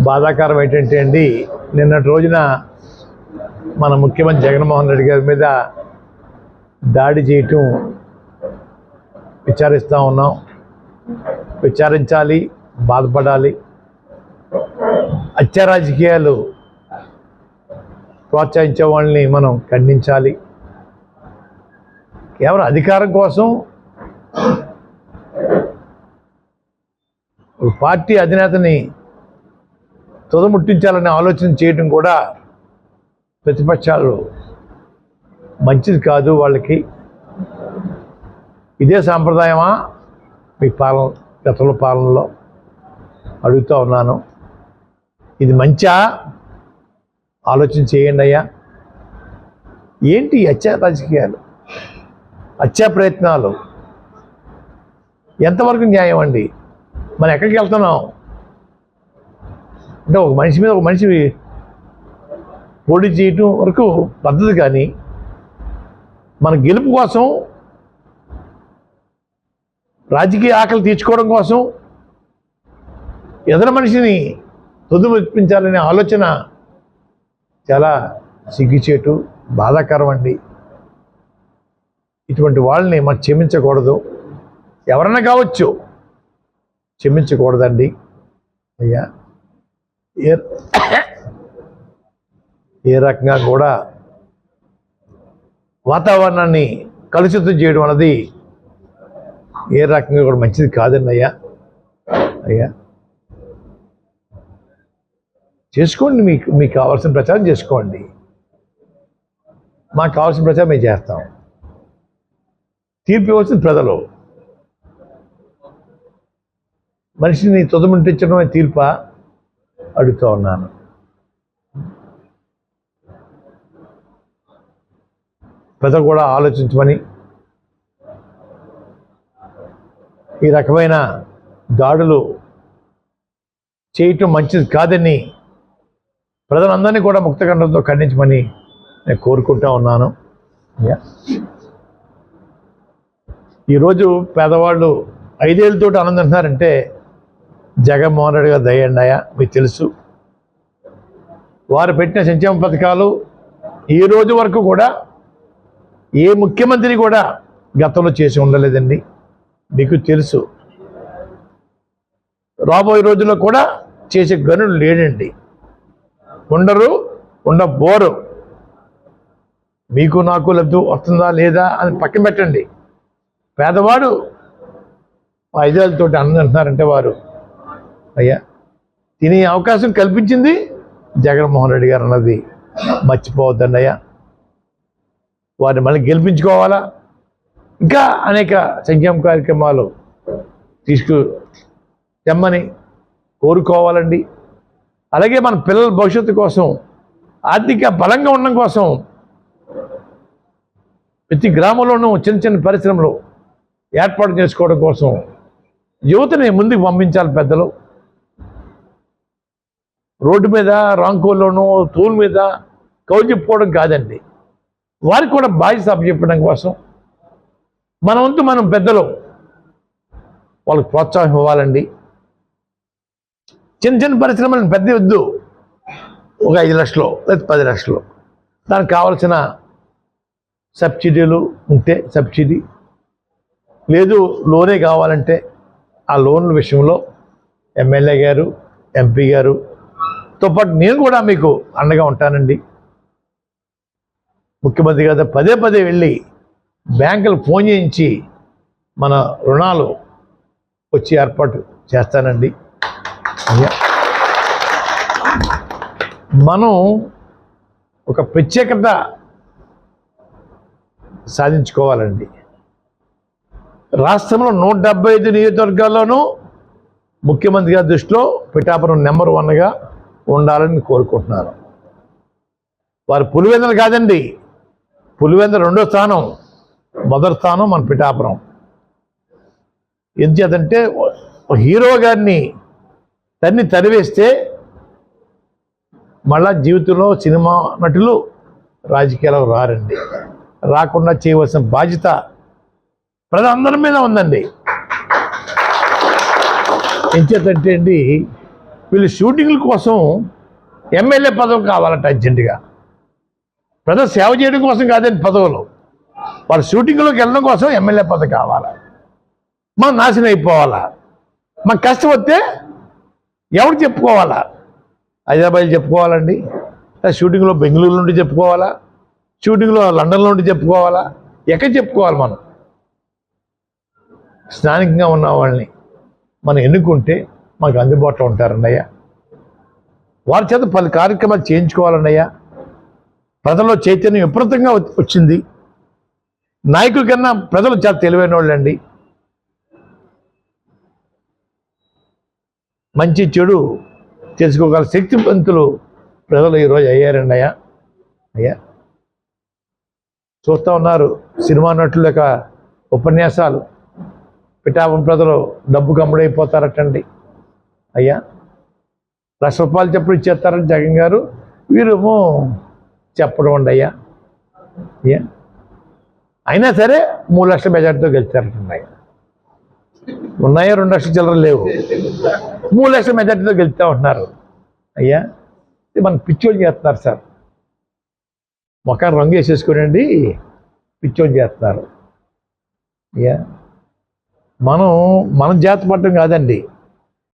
బాధాకరం ఏంటంటే అండి, నిన్నటి రోజున మన ముఖ్యమంత్రి జగన్మోహన్ రెడ్డి గారి మీద దాడి చేయటం విచారిస్తూ ఉన్నాం. విచారించాలి, బాధపడాలి. హత్య రాజకీయాలు ప్రోత్సహించే వాళ్ళని మనం ఖండించాలి. కేవలం అధికారం కోసం పార్టీ అధినేతని తుదముట్టించాలనే ఆలోచన చేయడం కూడా ప్రతిపక్షాలు మంచిది కాదు. వాళ్ళకి ఇదే సాంప్రదాయమా మీ గతంలో పాలనలో అడుగుతూ ఉన్నాను. ఇది మంచా? ఆలోచన చేయండి అయ్యా. ఏంటి హత్యా రాజకీయాలు, హత్యా ప్రయత్నాలు? ఎంతవరకు న్యాయం అండి? మనం ఎక్కడికి వెళ్తున్నాం అంటే ఒక మనిషి మీద ఒక మనిషి పోటీ చేయటం వరకు పద్ధతి, కానీ మన గెలుపు కోసం, రాజకీయ ఆకలి తీర్చుకోవడం కోసం ఎదురు మనిషిని తుదిమెప్పించాలనే ఆలోచన చాలా సిగ్గుచేటు, బాధాకరం అండి. ఇటువంటి వాళ్ళని మనం క్షమించకూడదు. ఎవరన్నా కావచ్చు, క్షమించకూడదండి అయ్యా. ఏ రకంగా కూడా వాతావరణాన్ని కలుషితం చేయడం అన్నది ఏ రకంగా కూడా మంచిది కాదండి అయ్యా. చేసుకోండి, మీకు కావాల్సిన ప్రచారం చేసుకోండి. మాకు కావాల్సిన ప్రచారం మేము చేస్తాం. తీర్పు ఇవ్వాల్సిన ప్రజలు. మనిషిని తుదముట్టించడమే తీర్పా అడుగుతూ ఉన్నాను. ప్రజలు కూడా ఆలోచించమని, ఈ రకమైన దాడులు చేయటం మంచిది కాదని ప్రజలందరినీ కూడా ముక్తకంఠంతో ఖండించమని నేను కోరుకుంటా ఉన్నాను. ఈరోజు పేదవాళ్ళు 5 ఏళ్ళతో ఆనందింటున్నారంటే జగన్మోహన్ రెడ్డి గారు దయండాయా. మీకు తెలుసు, వారు పెట్టిన సంక్షేమ పథకాలు ఈ రోజు వరకు కూడా ఏ ముఖ్యమంత్రి కూడా గతంలో చేసి ఉండలేదండి. మీకు తెలుసు, రాబోయే రోజుల్లో కూడా చేసే గనులు లేడండి. ఉండబోరు. మీకు నాకు లబ్ధి వస్తుందా లేదా అని పక్కన పెట్టండి. పేదవాడు 5 ఏళ్ళతో ఆనందింటున్నారంటే వారు అయ్యా తినే అవకాశం కల్పించింది జగన్మోహన్ రెడ్డి గారు అన్నది మర్చిపోవద్దండి అయ్యా. వారిని మళ్ళీ గెలిపించుకోవాలా, ఇంకా అనేక సంక్షేమ కార్యక్రమాలు తెమ్మని కోరుకోవాలండి. అలాగే మన పిల్లల భవిష్యత్తు కోసం, ఆర్థిక బలంగా ఉండడం కోసం ప్రతి గ్రామంలోనూ చిన్న చిన్న పరిశ్రమలు ఏర్పాటు చేసుకోవడం కోసం యువతని ముందుకు పంపించాలి. పెద్దలు రోడ్డు మీద రాంకోల్లోనూ తూల్ మీద కౌలు చెప్పుకోవడం కాదండి. వారికి కూడా బాధ్యత అప్పచెప్పడం కోసం మన వంతు మనం పెద్దలు వాళ్ళకి ప్రోత్సాహం ఇవ్వాలండి. చిన్న చిన్న పరిశ్రమలను పెద్ద వద్దు, ఒక 5 లక్షలు లేదా 10 లక్షలు, దానికి కావాల్సిన సబ్సిడీలు ఉంటే సబ్సిడీ, లేదు లోనే కావాలంటే ఆ లోన్ల విషయంలో ఎమ్మెల్యే గారు, ఎంపీ గారుతో పాటు నేను కూడా మీకు అండగా ఉంటానండి. ముఖ్యమంత్రి గారు పదే వెళ్ళి బ్యాంకులకు ఫోన్ చేయించి మన రుణాలు వచ్చి ఏర్పాటు చేస్తానండి. మనం ఒక ప్రత్యేకత సాధించుకోవాలండి. రాష్ట్రంలో 175 నియోజకవర్గాల్లోనూ ముఖ్యమంత్రి గారి దృష్టిలో పిఠాపురం నెంబర్ 1గా ఉండాలని కోరుకుంటున్నారు. వారు పులివెందులు కాదండి, పులివెందుల 2వ స్థానం, మొదటి స్థానం మన పిఠాపురం. ఎందుచేతంటే హీరో గారిని తరివేస్తే మళ్ళా జీవితంలో సినిమా నటులు రాజకీయాలకు రారండి. రాకుండా చేయవలసిన బాధ్యత ప్రజలందరి మీద ఉందండి. ఎంచేతంటే అండి, వీళ్ళు షూటింగ్ల కోసం ఎమ్మెల్యే పదవి కావాలంట అర్జెంటుగా. ప్రజలు సేవ చేయడం కోసం కాదండి పదవులు, వాళ్ళు షూటింగ్లోకి వెళ్ళడం కోసం ఎమ్మెల్యే పదవి కావాలా. మనం నాశనం అయిపోవాలా. మన కష్టం వస్తే ఎవరు చెప్పుకోవాలా? హైదరాబాద్ చెప్పుకోవాలండి, షూటింగ్లో బెంగళూరు నుండి చెప్పుకోవాలా, షూటింగ్లో లండన్లో నుండి చెప్పుకోవాలా? ఎక్కడ చెప్పుకోవాలి? మనం స్థానికంగా ఉన్న వాళ్ళని మనం ఎన్నుకుంటే మనకు అందుబాటులో ఉంటారన్నయ్య. వారి చేత పలు కార్యక్రమాలు చేయించుకోవాలన్నయ్య. ప్రజల్లో చైతన్యం విపరీతంగా వచ్చింది. నాయకుల కన్నా ప్రజలు చాలా తెలివైన వాళ్ళండి. మంచి చెడు తెలుసుకోగల శక్తివంతులు ప్రజలు ఈరోజు అయ్యారండి అయ్యా. చూస్తూ ఉన్నారు సినిమా నటుల యొక్క ఉపన్యాసాలు. పిఠాపం ప్రజలు డబ్బు కమ్ముడైపోతారటండి అయ్యా. ₹1,00,000 చెప్పడం ఇచ్చేస్తారని జగన్ గారు, వీరేమో చెప్పడం అండి అయ్యా. అయినా సరే 3 లక్షల మెజార్టీతో గెలుస్తారటండి అయ్యా. ఉన్నాయా 2 లక్షల చిల్లర లేవు, 3 లక్షల మెజార్టీతో గెలుస్తూ ఉంటున్నారు అయ్యా. మన పిచ్చోళ్ళు చేస్తున్నారు సార్, మొఖాన్ని రంగు వేసేసుకోనండి, పిచ్చోళ్ళు చేస్తున్నారు అయ్యా. మనం జాతి పడటం కాదండి,